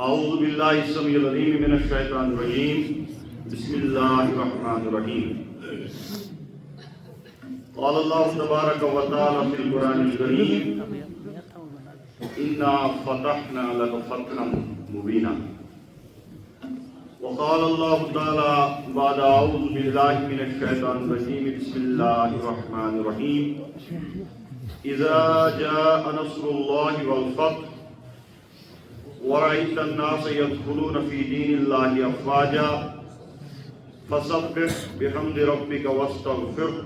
اعوذ باللہ السمیع العلیم من الشیطان الرجیم بسم اللہ الرحمن الرحیم قال اللہ تبارک و تعالی فی القرآن الکریم انا فتحنا لک فتحا مبینا وقال اللہ تعالی بعد اعوذ باللہ من الشیطان الرجیم بسم اللہ الرحمن الرحیم اذا جاء نصر اللہ والفتح ورأيت الناس يدخلون في دين الله أفواجا فسبح بحمد ربك واستغفره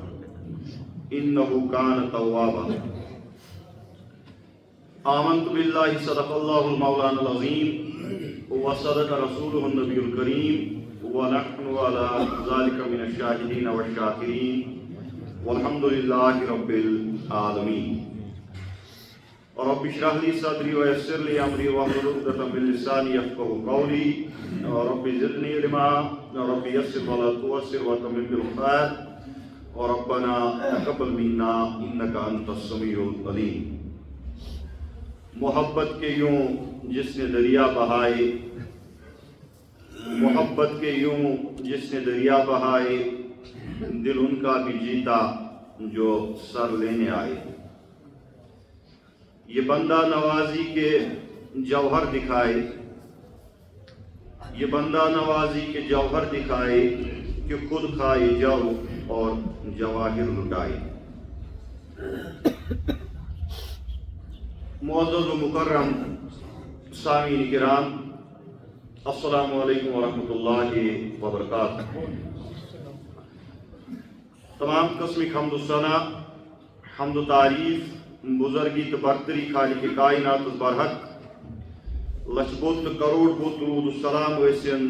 إنه كان توابا آمنت بالله صدق الله المولان العظيم وصدق رسوله النبي الكريم ونحن على ذلك من الشاهدين والشاكرين والحمد لله رب العالمين رب اشرح لي صدري ويسر لي امري واحلل عقدة من لساني يفقهوا قولي رب زدني علما رب يسر ولا تعسر وتمم بالخير وربنا تقبل منا انك انت السميع العليم محبت کے یوں جس نے دریا بہائے محبت کے یوں جس نے دریا بہائے دل ان کا بھی جیتا جو سر لینے آئے یہ بندہ نوازی کے جوہر دکھائے یہ بندہ نوازی کے جوہر دکھائے کہ خود کھائے جو اور جواہر لٹائے معزز و مکرم سامعین کرام السلام علیکم ورحمۃ اللہ وبرکاتہ تمام قسمک حمد و ثنا حمد و تعریف بزرگی تو برتری خالق کائنات برحق لچھ بوت کروڑ بوت درود السلام ویسن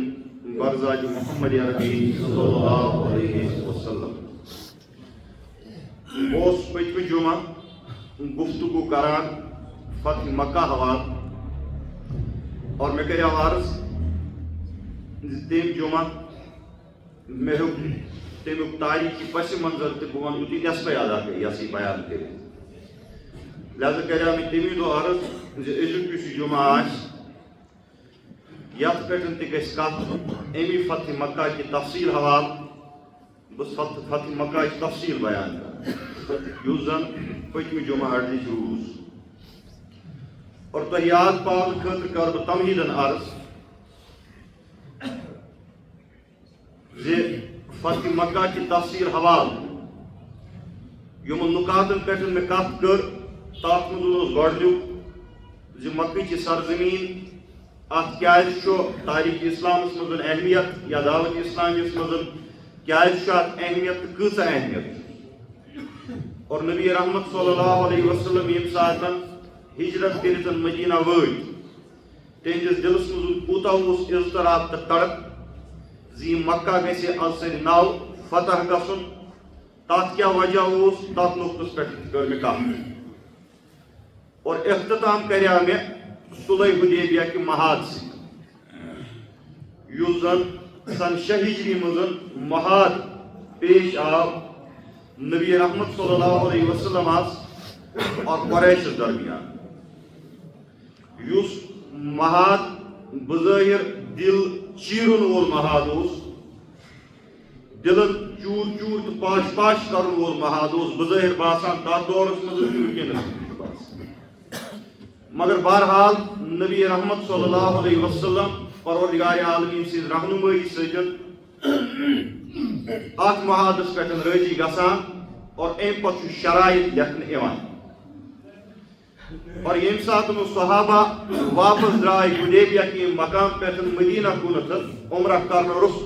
برزاج محمد عربی صلی اللہ علیہ وسلم اس پچھو جمعہ گفتگو کران فتح مکہ حوال اور میں کریا عرض تیم جمعہ میں تمیک تاریخی پس منظر تے بوان یوتی نصف ادا کرے یاسی بیان کرے لہذا کریا میں تمی دو عرض ازیک کسی جمعہ آش یاد پیٹن تے گیس کات ایمی فتح مکہ کی تفصیل حوال بس فتح مکہ کی تفصیل بیان کر یوزن پچھمی جمعہ اڑلیچ روز اور تو یاد پاول خطر کر تمہیدن عرض زی فتح مکہ کی تفصیل حوال یوم نکاتن پیٹن میں کات کر تات مدلوز گوڑلیو زی مکہ کی سرزمین ات کیاز شو تاریخ اسلام اس مدن اہمیت یا دعوت اسلام اس مدن کیاز شو ات اہمیت کسا اہمیت اور نبی رحمت صلی اللہ علیہ وسلم یم ساتن ہجرت کرتن مدینہ وٲتۍ تہنٛدِس دلس منٛز کوٗتاہ اوس اضطراب تہٕ تڑپ زِ مکہ گژھِ السٕنٛدِ ناو فتح گژھُن تتھ کیٛاہ وجہ اوس تتھ نقطس پٮ۪ٹھ کٔر مےٚ کتھ اور اختتام کریا مےٚ صلح حدیبیہ کہ محاد سۭتۍ یُس زن سن شےٚ ہجری منٛز محاد پیش آو نبی رحمت صلی اللہ علیہ وسلم اور قریشس درمیان یُس محاد بظاہر دل چیرن وول محاد اوس دلن چور چور تو پاش پاش کرن وول محاد اوس بظاہر باسان تتھ دورس منٛز مگر بہرحال نبی رحمت صلی اللہ علیہ وسلم پروردگار عالمین سٕنٛز رہنمائی سۭتۍ اتھ محادس پٮ۪ٹھ رٲضی گژھان اور امہِ پتہٕ چھُ شرائط لیکھنہٕ یِوان اور ییٚمہِ ساتہٕ صحابہ واپس درٛاے حُدیبیہ کہِ مقام پٮ۪ٹھ مدینہ کُنتھ عمرہ کرنہٕ روٚس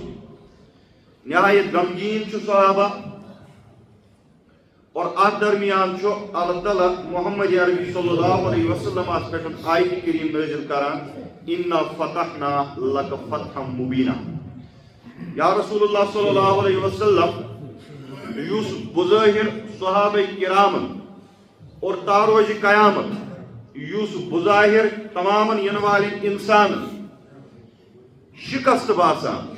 نہایت غمگیٖن چھُ صحابہ اور اتھ درمیان چھُ اللہ تعالیٰ محمد عربی صلی اللہ علیہ وسلم اتھ پٮ۪ٹھ آیت کریم نازل کران انا فتحنا لک فتحا مبینا یا رسول اللہ صلی اللہ علیہ وسلم یُس بظاہر صحابہ کرامن اور تاروج قیامت یُس بظاہر تمامن ین والن انسان شکست باسان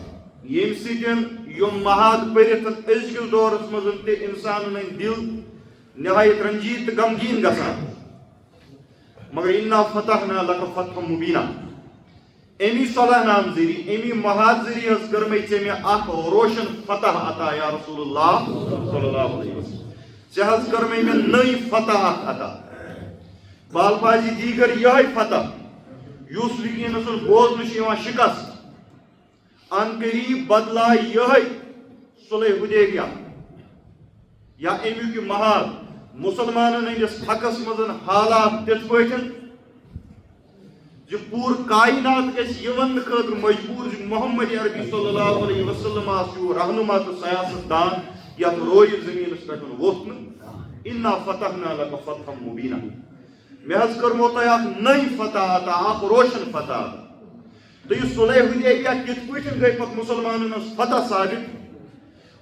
یم سۭتۍ یم محاد پٔرِتھ أزکِس دورس منٛز تہِ انسانن ہٕنٛدۍ دل نہایت رنجیت تہٕ غمگیٖن گژھان مگر انا فتحنا لک فتحا مبینا امی صلح نام ذری امی محاد ذری حض کرمے چے میں اخ روشن فتح عطا یا رسول اللہ صلی اللہ علیہ وسلم چے حض کرمے میں نئی فتح عطا بالفاظی دیگر یہ فتح یوس وکین سن بوزن شیوان شکست ان قریب بدلا یہ صلح حدیبیہ یا امی کی محاد مسلمانن ہندس حقس مزن حالات تت پٲٹھۍ جو پور کائنات گژھِ یہِ وننہٕ خٲطرٕ مجبوٗر زِ محمد عربی صلی اللہ علیہ وسلم چھُ رہنما تہٕ سیاست دان یتھ رویہِ زٔمیٖنس پٮ۪ٹھ ووٚتھ نہٕ انا فتحنا لك فتحا مبینا مےٚ حظ کٔرمو تۄہہِ اکھ نٔے فتح عطا اکھ روشن فتح عطا تہٕ یہِ صلح حدیبیہ کِتھ پٲٹھۍ گٔے پتہٕ مُسلمانن ہٕنٛز فتح ثابت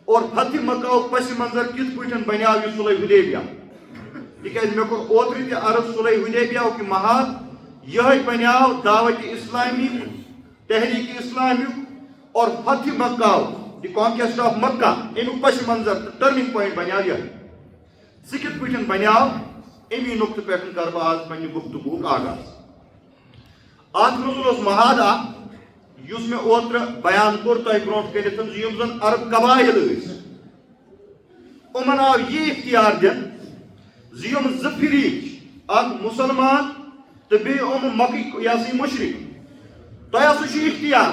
اور فتح مکہ پس منظر کِتھ پٲٹھۍ بنیٛاو یہِ صلح حدیبیہ تِکیٛازِ مےٚ کوٚر اوترٕ تہِ عرض صلح حدیبیہ کہِ محاد یہ بنیاو دعوت اسلامی تحریک اسلامیک اور فتح مکہ دی کانکیسٹ آف مکہ امیک پس منظر ٹرننگ پوائنٹ بنیاو یہ سہ کت پٲٹھۍ بنیاو امی نقطہ پہ کر بہٕ آز پننہِ گفتگوُک آغاز اتھ منٛز اوس محاد اکھ یُس مےٚ اوترٕ بیان کوٚر تۄہہِ برونٛٹھ کٔنِتھ زِ یِم زن عرب قبایل ٲسۍ یِمن آو یہِ اختیار دِنہٕ زِ یِم زٕ فریق چھِ اکھ مسلمان تو بیٚیہِ مکٕکۍ یہِ ہسا یہِ مُشرِک تۄہہِ ہسا چھُ اختیار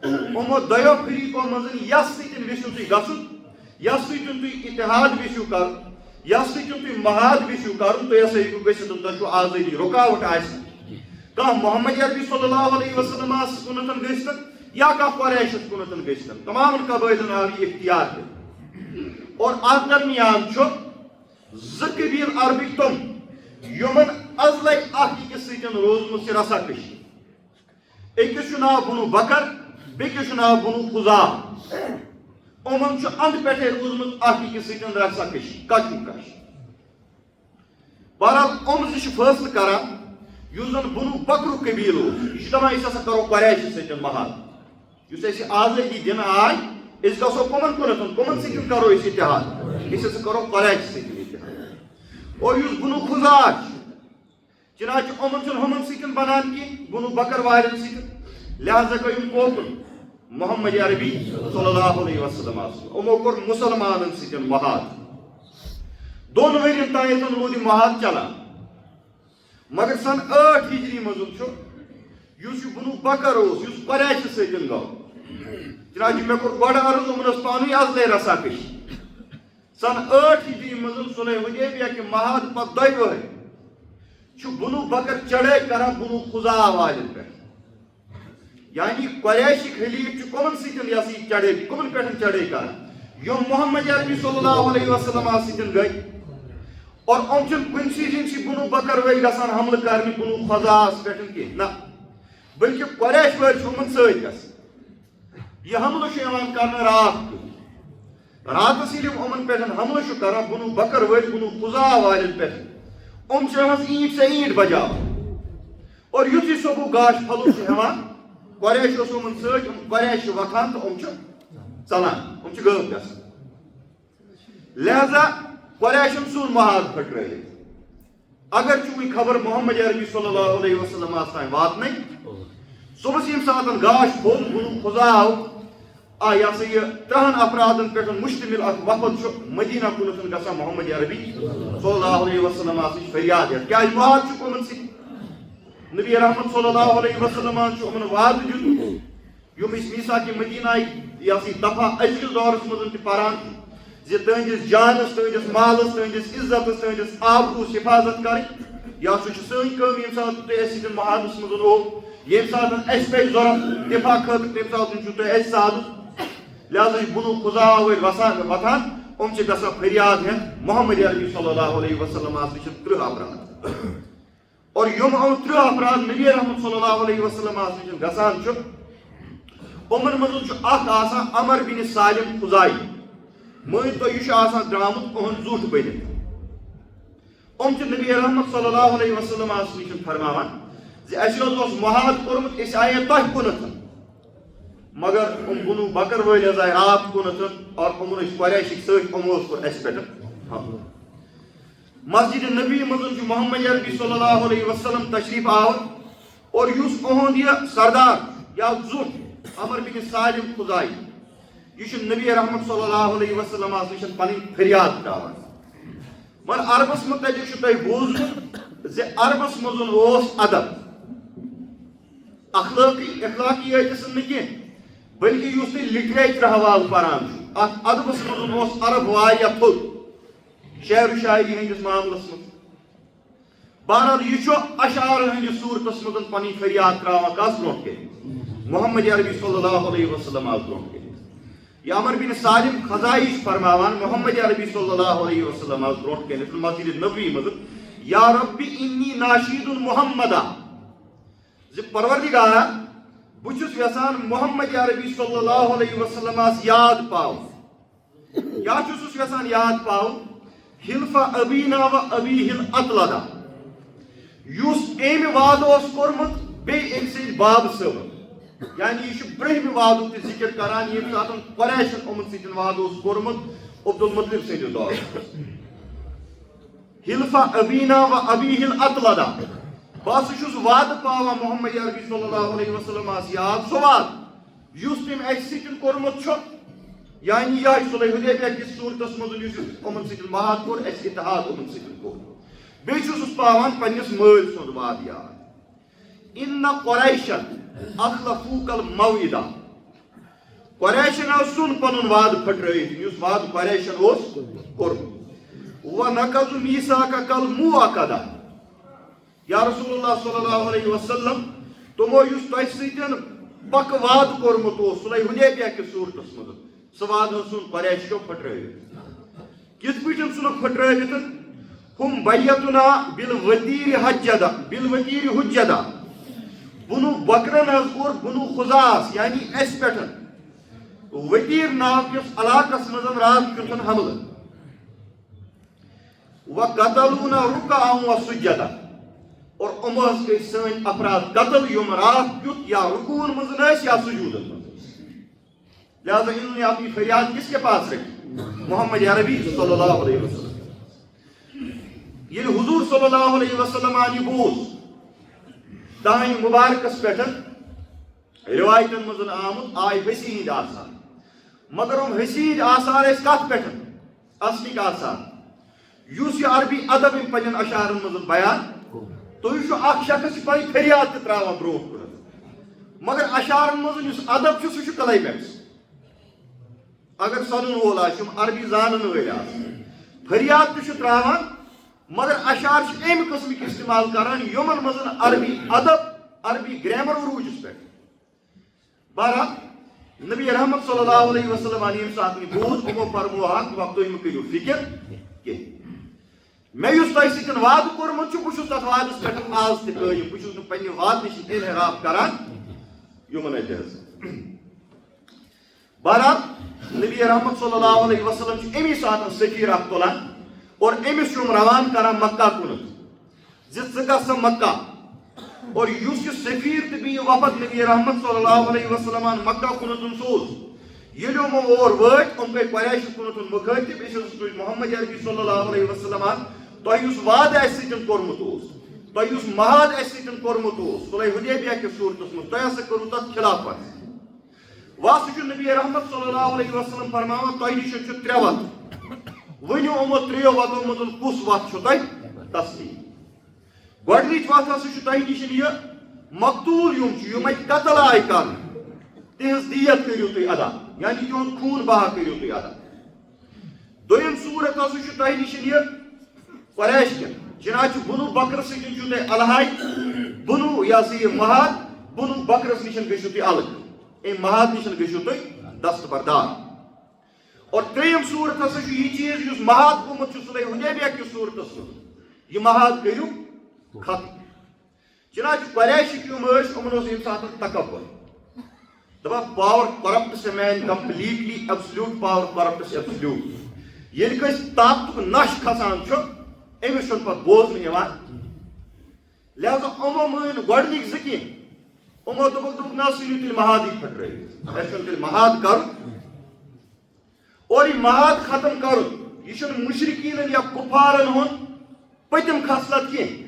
یِمو دۄیو فریقو منٛز یس سۭتۍ یژھِو تُہۍ گژھُن یس سۭتۍ تُہۍ اتحاد یژھِو کرُن یس سۭتۍ تُہۍ محاد یژھِو کرُن تُہۍ ہسا ہیٚکِو گٔژھِتھ تۄہہِ چھُو آزٲدی رُکاوٹ آسہِ کانٛہہ محمد عربی صلی اللہ علیہ وسلمس کُنتھ گٔژھِتھ یا کانٛہہ قریشس کُنتھ گٔژھِتھ تمامن قبٲیلن آو یہِ اختیار دِنہٕ اور اتھ درمیان چھُ زٕ قبیٖل عربٕکۍ تِم یِمن ازلے اکھ أکِس سۭتۍ روٗزمٕژ چھِ رسا کشی أکِس چھُ ناو بنو بکر بیٚکِس چھُ ناو بنو خُزا یِمن چھُ انٛدٕ پٮ۪ٹھے روٗزمٕژ اکھ أکِس سۭتۍ رسا کشی کشم کش بہرحال یِم زٕ چھِ فٲصلہٕ کران یُس زن بنو بکرُک قبیٖل اوس یہِ چھُ دپان أسۍ ہسا کرو قریشس سۭتۍ محاد یُس اَسہِ آزٲدی دِنہٕ آے أسۍ گژھو کٕمن کُنتھ کٕمن سۭتۍ کرو أسۍ اتحاد أسۍ ہسا کرو قریش سۭتۍ اتحاد اور یُس بنو خُزا چھُ چنانچہ یِمن چھُنہٕ ہُمن سۭتۍ بنان کینٛہہ بنو بکر والٮ۪ن سۭتۍ لہذا گٔے یِم کوکُن محمد عربی صلی اللہ علیہ وسلم یِمو کوٚر مُسلمانن سۭتۍ محاد دۄن ؤرین تانۍ روٗد یہِ محاد چلان مگر سن 8 ہجری منٛز چھُ یُس یہِ بنو بکر اوس یُس قریشہِ سۭتۍ گوٚو چنانچہ مےٚ کوٚر گۄڈٕ عرض یِمن ٲس پانہٕ ؤنۍ ازلے رسا کشی سن 8 ہجری منٛز صلح حدیبیہ کہِ محاد پتہٕ 2 ؤری چھُ بنو بکر چڑٲے کران بنو خُزا والٮ۪ن پٮ۪ٹھ یعنی قریشِک حلیف چھُ کٕمن سۭتۍ یہِ ہسا یہِ چڑٲے کٕمن پٮ۪ٹھ چڑٲے کران یِم محمد عربی صلی اللہ علیہ وسلم سۭتۍ گٔے اور یِم چھِنہٕ کُنسٕے زٔنۍ بنو بکر وٲلۍ گژھان حملہٕ کرنہِ بنو خُزاہس پٮ۪ٹھ کینٛہہ نہ بلکہِ قریش وٲلۍ چھِ یِمن سۭتۍ گژھان یہِ حملہٕ چھُ یِوان کرنہٕ راتھ راتس ییٚلہِ یِم یِمن پٮ۪ٹھ حملہٕ چھُ کران بنو بکر وٲلۍ بنو خُزا والٮ۪ن پٮ۪ٹھ چھِ ہٮ۪وان اینٹ سے اینٹ بجاو اور یُتھُے صبح گاش پھلو چھُ ہٮ۪وان قریش اوس یِمن سۭتۍ قریش چھِ وۄتھان تہٕ چھِ ژلان چھِ غٲب گژھان لہذا قریشن ژھُن محاد پھٕٹرٲوِتھ اگر چھُ وۄنۍ خبر محمد عربی صلی اللہ علیہ وسلم تام واتنٕے صبحس ییٚمہِ ساتہٕ گاش پھوٚل بنو خُزا آو یہ ہسا یہ 3 افرادن پہ مشتمل اخ وفد مدینہ کُنتھ گژھان محمد عربی صلی اللہ علیہ وسلم نش فریاد ہیٚتھ کیٛازِ وعدٕ چھُکھ یِمن سۭتۍ نبی رحمت صلی اللہ علیہ وسلم چھُ یِمن وعدٕ دیُتمُت یِم أسۍ میٖثاقِ مدینہٕکۍ یہ ہسا یہِ دفعہ أزکِس دورس منٛز تہِ پران زِ تُہنٛدِس جانس تُہنٛدِس مالس تُہنٛدِس عزتس تُہنٛدِس آبروٗہس حفاظت کرٕنۍ یا سُہ چھِ سٲنۍ کٲم ییٚمہِ ساتہٕ تُہۍ اَسہِ سۭتۍ محادس منٛز روٗ ییٚمہِ ساتہٕ اَسہِ پیٚیہِ ضروٗرت دفاع خٲطرٕ تَمہِ ساتہٕ چھُو تُہۍ اَسہِ ساتھ لہذا بنو خُزا وٲلۍ وۄتھان چھِ گژھان فریاد ہیٚتھ محمد عربی صلی اللہ علیہ وسلم نش 30 افراد اور یِم 30 افراد نبی رحمت صلی اللہ علیہ وسلم نش گژھان چھُ یِمن منٛز چھُ اکھ آسان عمر بن سالم خُزائی مٲنۍ تو یہِ چھُ آسان درٛامُت یِہُنٛد زُٹھ بٔنِتھ چھِ نبی رحمت صلی اللہ علیہ وسلم نش فرماوان زِ اَسہِ حظ اوس محاد کوٚرمُت أسۍ آیے تۄہہِ کُنتھ مگر بنو بکر وٲلۍ حظ آیہِ رات کُنتھ اور یِمن ٲسۍ قریشِک سۭتۍ یِمو کوٚر اَسہِ پٮ۪ٹھ حملہٕ مسجد نبی منٛز چھُ محمد عربی صلی اللہ علیہ وسلم تشریف آور اور یُس یِہُنٛد یہِ سردار یا زوٹ عمر بن سالم خزائی یہ نبی رحمت صلی اللہ علیہ وسلم نش پن فریاد تراوان مگر عربس متعلق تہ بوزمت زِ عربس مزن ادب اخلاقی یٲژ نہٕ بلکہ اس تھی لٹریچر حوالہ پران ات ادبس مزن عرب واریاہ تھوٚد شعر و شاعری ہندس معاملس مز بہرحال یہ اشعار ہندس صورتس مز پن فریاد تراوان کس برو کن محمد عربی صلی اللہ علیہ وسلم برو کن یہ عمر بن سالم خزائی فرماوان محمد عربی صلی اللہ علیہ وسلم برو کن مسجد نبوی مز یا ربی انی ناشید محمدہ پروردگارا بچس یسان محمد عربی صلی اللہ علیہ وسلم یاد پاؤ کیا چھس یسان یاد پاؤ حلف ابینا و ابی ہل اطلدا یس ایم وعد کورمت بی ام سید باب صبر یعنی یہ برہم وعدو تہ ذکر کران یم سات قریشن امن سید وعد کورمت عبدالمطلب سند دور حلف ابینا و ابی ہل اطلدا بس چھس وعد پاوان محمد عربی صلی اللہ علیہ وسلم یاد سو وعد یس تم اس سۭتۍ کورمت چھُ یعنی یہ صلح حدیبیہ کس صورتس مز یمن سۭتۍ محاد کور اس اتحاد یمن سۭتۍ کور بیٚیہِ چھُس پاوان پننس مٲلۍ سُنٛد وعد یاد ان قریشن اخلفوک الموعدہ قریشن آو سُن پنُن وعد پھٹرٲیِتھ یُس وعد قریشن اوس کوٚرمُت ونقضوا میثاقک الموعقدہ یا رسول اللہ صلی اللہ علیہ وسلم تمو یس تہ سۭتۍ پک وعد کورمت صلح حدیبیہ کس صورتس مز سہ وعد سن قریشو پھٹرٲوِتھ کِتھ پٲٹھۍ ژھُنُکھ پھٹرٲوِتھ ہم بیتنا بالوتیر حجدہ بنو بکرن حظ کوٚر بنو خزاس یعنی اس پٮ۪ٹھ وتیر ناو کس علاقس مز رات کیُتھن حملہ وقتلونا رکعا وسجدا اور امس گئی سن افراد قتل یم رات کیت یا رکون مز یا سجود مز لہذا انہوں نے اپنی فریاد کس کے پاس رکھی محمد عربی صلی اللہ علیہ وسلم یہ حضور صلی اللہ علیہ وسلم آنی بوز دائیں مبارکس پیٹھن روایتن مزن آمد آئی حسین آثار مگر حسین آثار اس کت پیٹھن اصلی آثار یوس یہ عربی ادب ان پنن اشعارن مزن بیان تو یہ اخ شخص پہ فریاد تہ تراوان برو کن مگر اشعارن مزن اس ادب چھ سہ کلیمیکس اگر سنن وول آسم عربی زانن ول فریاد تہ تراوان مگر اشعار ام قسمک استعمال کران یمن مزن عربی ادب عربی گرامر عروجس پہ بہرحال نبی رحمت صلی اللہ علیہ وسلم علیہ سات بوز امو فرمو حق وقت تھی کرو فکر کی میں اس تہ سۭتۍ وعدٕ کوٚرمُت چھُ بہٕ چھُس تتھ وعدس پٮ۪ٹھ آز تہِ قٲیِم بہٕ چھُس نہٕ پننہِ وعدٕ نِش انحراف کران یمن اتہِ حظ بہرحال نبی رحمت صلی اللہ علیہ وسلم چھُ امی ساتہٕ سفیر اکھ تُلان اور أمس چھُ روان کران مکہ کُنتھ زِ ژٕ گژھ سا مکہ اور یُس یہِ سفیر تہٕ بیٚیہِ وفد نبی رحمت صلی اللہ علیہ وسلم مکہ کُنتھ سوز ییٚلہِ یِم اور وٲتۍ گٔے قریش کُنتھ مُخٲطِب أسۍ حظ تُج محمد عربی صلی اللہ علیہ وسلم تۄہہِ یُس وعدٕ اسہِ سۭتۍ کوٚرمُت اوس تۄہہِ یُس محاد اسہِ سۭتۍ کوٚرمُت اوس صلح حدیبیہ کِس صورتس منٛز تۄہہِ ہسا کوٚروٕ تتھ خلافت وا سُہ چھُ نبی رحمت صلی اللہ علیہ وسلم فرماوان تۄہہِ نِش چھُ ترٛےٚ وَتہٕ ؤنِو یِمو ترٛیٚیو وَتو منٛز کُس وَتھ چھُ تۄہہِ تسلیٖم گۄڈنِچ وَتھ ہسا چھُ تۄہہِ نِش یہِ مقتوٗل یِم چھِ یِم اَتہِ قتل آیہِ کرنہٕ تِہنٛز دیت کٔرِو تُہۍ ادا یعنی تِہُنٛد خوٗن بہا کٔرِو تُہۍ ادا دوٚیِم صوٗرت ہسا چھُ تۄہہِ نِش یہِ قریش کٮ۪ن چنانچہ بنو بکر سۭتۍ چھُو تۄہہِ الہاے بنو یہِ ہسا یہِ محاد بنو بکرس نِش گٔژھِو تُہۍ الگ امہِ محاد نِش گٔژھِو تُہۍ دستبردار اور ترٛیٚیِم صوٗرت ہسا چھُ یہِ چیٖز یُس محاد گوٚمُت چھُ صلح حدیبیہ کِس صوٗرتس منٛز یہِ محاد کٔرِو ختم چنانچہ قریشِک یِم ٲسۍ یِمن اوس ییٚمہِ ساتہٕ تکبر دپان power corrupts a man completely absolute power corrupts absolute ییٚلہِ کٲنٛسہِ طاقتُک نش کھسان چھُ أمِس چھُنہٕ پتہٕ بوزنہٕ یِوان لہذا یِمو مٲنۍ گۄڈنِکۍ زٕ کینٛہہ یِمو دوٚپُکھ نہ سا یِیِو تیٚلہِ محادٕے پھٹرٲوِتھ اَسہِ چھُنہٕ تیٚلہِ محاد کرُن اور یہِ محاد ختم کرُن یہِ چھُنہٕ مُشرکیٖنن یا کُفارن ہُنٛد پٔتِم خصلت کینٛہہ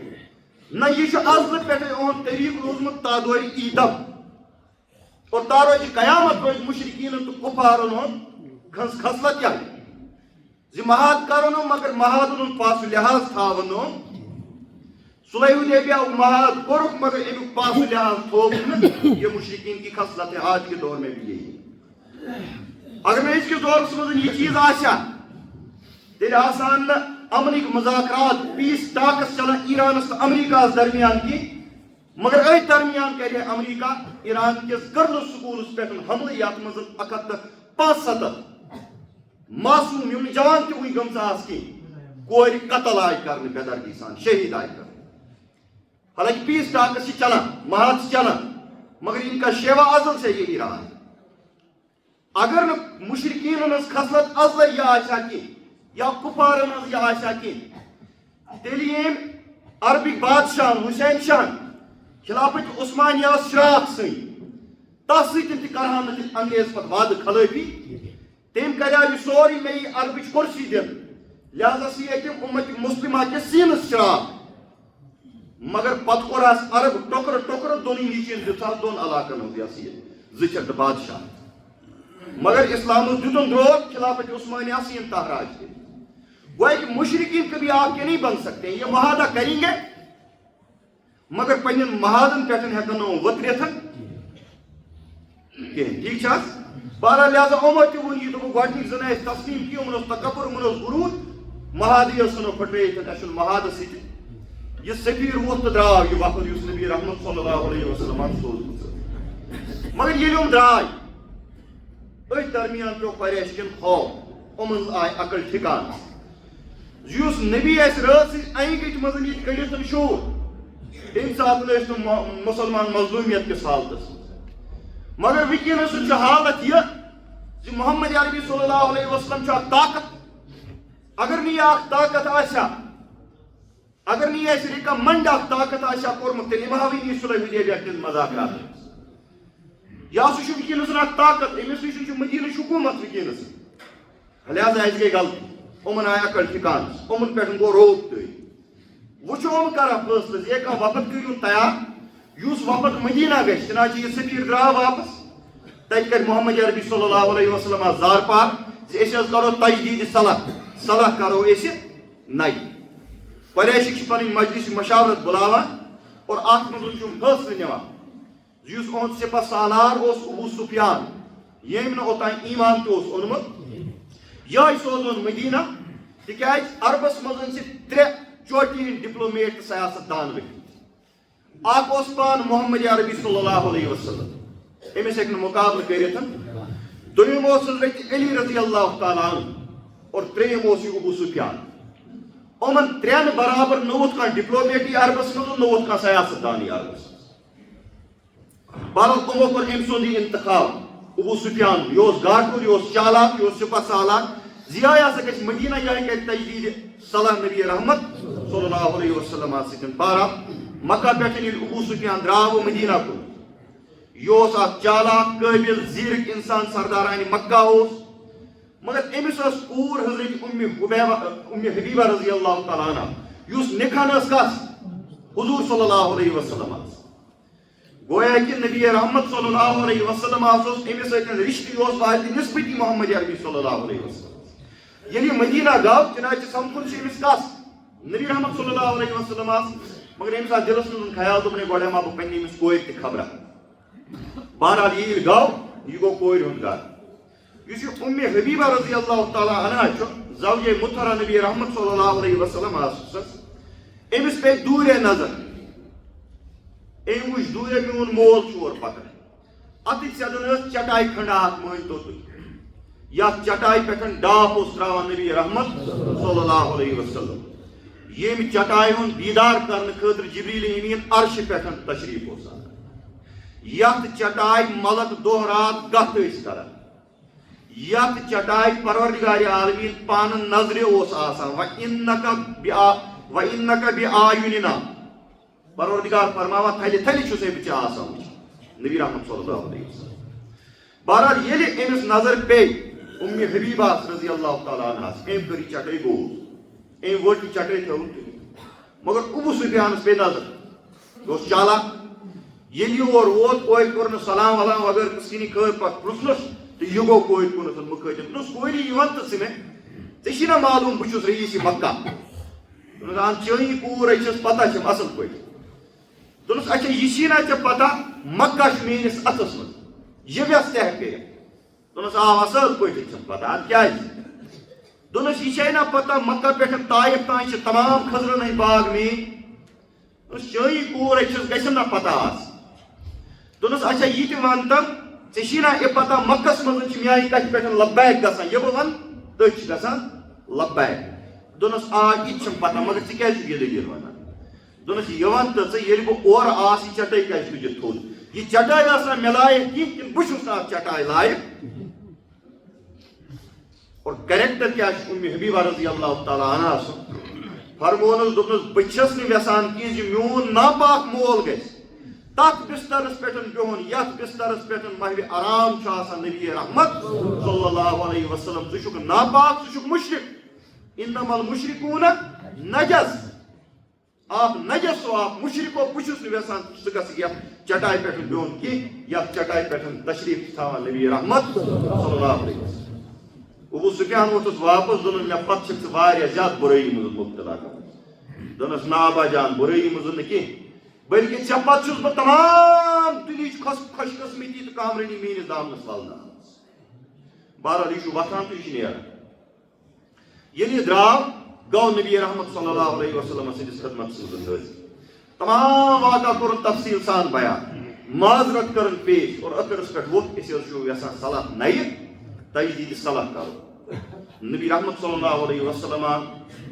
نہ یہِ چھُ ازلہٕ پٮ۪ٹھے یِہُنٛد طریٖقہٕ روٗدمُت تادورِ ایٖدب اور تاروج قیامت روز مشرکین تو کفارن خصلت کیا زِ مہاد کرن مگر مہادن پاس لحاظ تھاون صلح حدیبیہ مہاد کورک مگر امیک پاس لحاظ تھوک یہ مشرکین کی خصلت ہے آج کے دور میں بھی یہی. اگر میں اس کے دور میں یہ چیز آسا تیل آسان نا امریک مذاکرات پیس ٹاکس چلان ایران تو امریکہ درمیان کی مگر ات درمیان کرے امریکہ ایران کس گرل سکولس پہ حملہ یت مز 75 معصوم یم جوان تہ وی گمز آس کی کور قتل آئی کرنے بے دردی سان شہید آئی کرنے. حالانکہ پیس ٹاکس چلان محاذ چلان مگر ان کا شیوا ازل سے یہ ایران. اگر مشرکین ہز خصلت ازل یہ آسا کی یا کفارن ہز یہ آسا کی تیل یم عربک بادشاہ حسین شاہ خلافت عثمانیہ شراک سی تس ستن تہ کرہان انگریز پتہ وعدہ خلافی تم کرا یہ سوری میں عربچ کرسی دن لہذا سی تم امت مسلمہ کے سینس شراک مگر پتہ کورس عرب ٹکر ٹکر دونی نیچین دتا دون علاقن ہز یہ زچر بادشاہ مگر اسلام دتن دروگ خلافت عثمانیہ سین تحراج کے. وہ کہ مشرکین کبھی آپ کے نہیں بن سکتے یہ معاہدہ کریں گے مگر پن محادن پہ ہیکن وترتھ ٹھیک چھ. بہرحال لہذا یمو تہ ون یہ گۄڈنیک زن اس تسلیم کی یمن تکبر یمن غرور محادی ثنو پھٹرائت اس محاد ست یہ سفیر ووت دراو یہ وقت یس نبی رحمت صلی اللہ علیہ وسلم سوز مگر یہ درائے ات درمیان پیو قریش کن خوف یمن آئی عقل ٹھکان اس نبی اس رات سی این گٹ مزن یہ کڑتن شور تم سات مسلمان مظلومیت کس حالتس مگر ونکس حالت یہ محمد عربی صلی اللہ علیہ وسلم طاقت اگر نہیں طاقت آسا اگر نہیں ریکمنڈ طاقت آسا کورمت تیل نمہو یہ صلح حدیبیہ کن مذاکرات یا سہ ونکس طاقت امس نش مدینہ حکومت ونکس لہذا اس گئی غلطی یمن آئی عقل ٹھکان یمن پہ گو روک تھی وچو کرا فیصلہ یہ کہ وفد کرو تیار اس وفد مدینہ گھس چنانچہ یہ سفیر درا واپس تب کر محمد عربی صلی اللہ علیہ وسلم زار پار کرو تجدید صلح کرو اس نئی قریشک پن مجلس مشاورت بلاوان اور ات مز فیصلہ نوان اس اہد سپہ سالار ابو سفیان یم نا اوتان ایمان تہ اونمت یہ سوزون مدینہ تکیاز عربس مز ترے چوٹی ہند ڈپلومیٹ تو سیاست دان ورت اخ اس پان محمد عربی صلی اللہ علیہ وسلم امس ہیک مقابلہ کرت دویم حضرت علی رضی اللہ تعالیٰ عنہ اور تریم ابو سفیان یمن ترین برابر نوت کان ڈپلومیٹی عربس مز نوت کان سیاست دانی عربس. بہرحال تمو کور ام سند انتخاب ابو سفیان یہ گاٹور یہ چالاک یہ سپہ سالار زیا ہسا گھس مدینہ یہ کر تجدید صلح نبی رحمت صلی اللہ علیہ وسلم ستن. بہرحال مکہ پہ ابو سفیان دراو مدینہ کن یہ چالاک قابل زیرک انسان سرداران مکہ مگر امس کور حضرت ام حبیبہ رضی اللہ تعالیٰ عنہ اس نکھان کس حضور صلی اللہ علیہ وسلم گویا کہ نبی رحمت صلی اللہ علیہ وسلم امس رشتہ واتہ نسبتی محمد عربی صلی اللہ علیہ وسلم یعنی مدینہ گاو چنانچہ سمکن سے امس کس نبی رحمت صلی اللہ علیہ وسلم مگر امس دلس من خیال دوپنے گوڑے ما بہ پنہ امس کور تہ خبر. بہرحال یہ گاو یہ گو کور ہند گھر اس ام حبیبہ رضی اللہ تعالیٰ عنہ زوجہ مطہرہ نبی رحمت صلی اللہ علیہ وسلم امس پہ دور نظر ام وچ دور میون مول چور پکان ات سیدن چٹائی کھنڈا مان تو یا چٹائی پہ ڈاپ اس تراوان نبی رحمت صلی اللہ علیہ وسلم یم چٹائی ہند دیدار کرنے خاطر جبریل امین عرش پہ تشریف اس یت چٹائی ملک دہ رات گت کران یت چٹائی پروردگار عالمین پان نظر اس آسان وَإِنَّكَ بِآيُنِنَا پروردگار فرماوا تھلی تھلی چھو سے بچے آسان نبی رحمت صلی اللہ علیہ وسلم. بہرحال یہ امس نظر پہ ام حبیبہ رضی اللہ تعالیٰ عنہ ام کری چٹائی گول ام وٹی چٹائی تھو مگر ابو سفیان پہ نظر چالاک ییٚلہِ یور ووت کورِ کوٚر نہٕ سلام ولام وغٲر کِس کِنی کٔر پتہٕ پرٛژھنَس تہٕ یہِ گوٚو کورِ کُنَتھ مُخٲطِب دوٚپنَس کورِ یہِ وَن تہٕ ژٕ مےٚ ژےٚ چھی نا معلوٗم بہٕ چھُس رئیٖس مکہ دوٚپنَس اہن چٲنی کوٗر ہے چھَس پتہ چھَم اَصٕل پٲٹھۍ دوٚپنَس اچھا یہِ چھی نا ژےٚ پتہ مکہ چھُ میٛٲنِس اَتھَس منٛز یہِ وٮ۪س ژٕ ہٮ۪کہٕ کٔرِتھ دوٚپنَس آ اَصٕل پٲٹھۍ چھَم پتہ اَدٕ کیٛازِ دوٚپنَس یہِ چھے نا پتہ مکہ پٮ۪ٹھ طایف تام چھِ تمام خضرَن ہٕنٛدۍ باغ میٛٲنۍ دوٚپنَس چٲنی کوٗر ہے چھَس گژھٮ۪م نا پتہ آسٕنۍ دوٚپنَس اچھا یہِ تہِ وَن تَم ژےٚ چھی نا یہِ پتہ مکَس منٛز چھِ میٛانہِ کَتھِ پٮ۪ٹھ لبیک گژھان یہِ بہٕ وَنہٕ تٔتھۍ چھِ گژھان لبیک دوٚپنَس آ یہِ تہِ چھَم پتہ مگر ژٕ کیٛازِ چھُکھ یہِ دٔلیٖل وَنان دوٚپنَس یہِ وَن تہٕ ژٕ ییٚلہِ بہٕ اورٕ آسہٕ یہِ چٹٲے کیٛازِ تُجِتھ تھوٚد یہِ چٹٲے ٲس نا مےٚ لایق کینٛہہ کِنہٕ بہٕ چھُس نہٕ اَتھ چٹاے لایق اور کریکٹر کیٛاہ چھُ اُمہِ حبیبہ رضی اللہ تعالیٰ عنہا سُنٛد فرمونَس دوٚپنَس بہٕ چھَس نہٕ یژھان کینٛہہ زِ میون ناپاک مول گژھِ تَتھ بِسترَس پٮ۪ٹھ بِہُن یَتھ بِسترَس پٮ۪ٹھ مہوِ آرام چھُ آسان نبی رحمت صلی اللہ علیہ وسلم ژٕ چھُکھ ناپاک ژٕ چھُکھ مُشرِک اِنما المُشرِکوٗنَ نجس اکھ نجس ہو اکھ مُشرِک ہو بہٕ چھُس نہٕ یژھان ژٕ گژھکھ یَتھ چٹاے پٮ۪ٹھ بِہُن کینٛہہ یَتھ چٹاے پٮ۪ٹھ تشریٖف چھِ تھاوان نبی رحمت صلی اللہ علیہ وسلم ابو سفیان ووتُس واپس دوٚپُن مےٚ پتہٕ چھکھ ژٕ واریاہ زیادٕ بُرٲیی منٛز مُبتلا گٔمٕژ دوٚپنَس نا ابا جان بُرٲیی منٛز نہٕ کینٛہہ بلکہ ژےٚ پتہٕ چھُس بہٕ تمام دُنہِچ خۄش قٕسمتی تہٕ کامرٲنی میٛٲنِس دامنس والناوان بہرحال یہِ چھُ وۄتھان تہٕ یہِ چھُ نیران ییٚلہِ یہِ درٛاو گوٚو نبی رحمت صلی اللہ علیہ وسلم سٕنٛدِس خدمتس منٛز حٲضِر تمام واقعہ کوٚرُن تفصیٖل سان بیان معذرت کٔرٕن پیش اور ٲخرس پٮ۪ٹھ ووٚتھ أسۍ حظ چھُ یژھان صلح نَیہِ تجدیٖدِ صلح کرُن نبی رحمت صلی اللہ علیہ وسلم